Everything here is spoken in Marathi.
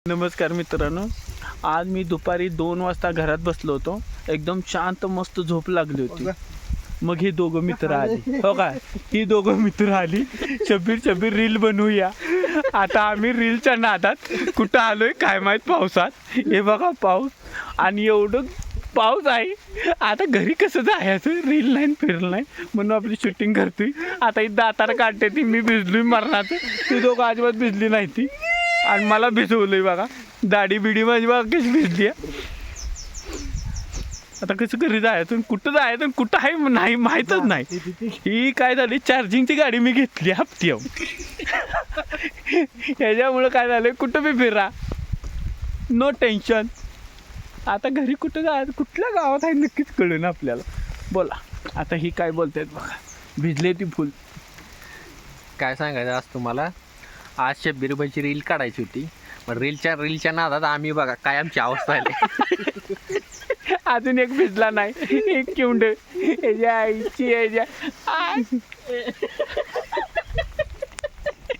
नमस्कार मित्रांनो, आज मी दुपारी 2 वाजता घरात बसलो होतो. एकदम शांत मस्त झोप लागली होती. मग ही दोघं मित्र आली. हो काय, ही दोघं मित्र आली. शब्बीर रील बनवूया. आता आम्ही रीलच्या नादात कुठं आलोय काय माहीत पावसात. हे बघा पाऊस, आणि एवढं पाऊस आहे. आता घरी कसं जायचं, रील नाही फिरल नाही म्हणून आपली शूटिंग करतोय. आता ही दातार काढते ती, मी भिजलोय मरणाचं. ती दोघं अजिबात भिजली नाही ती, आणि मला भिजवलंय बघा. दाढी बिडी माझी बघा कशी भिजली आहे. आता कसं घरी जायचं, कुठं जायचं, कुठं आहे नाही माहीतच नाही. ही काय झाली, चार्जिंगची गाडी मी घेतली हप्त्यावर. ह्याच्यामुळं काय झालं, कुठं बी फिरा, नो टेन्शन. आता घरी कुठं जायचं, कुठल्या गावात आहे नक्कीच कळेल आपल्याला. बोला आता ही काय बोलतायत बघा. भिजले ती फुल. काय सांगायचं आज तुम्हाला, आज शब्बीरबाईची रील काढायची होती. पण रीलच्या नादात आम्ही बघा काय आमची अवस्था झाली. अजून एक भिजला नाही, एक किंड ह्याच्या आईची ह्याच्या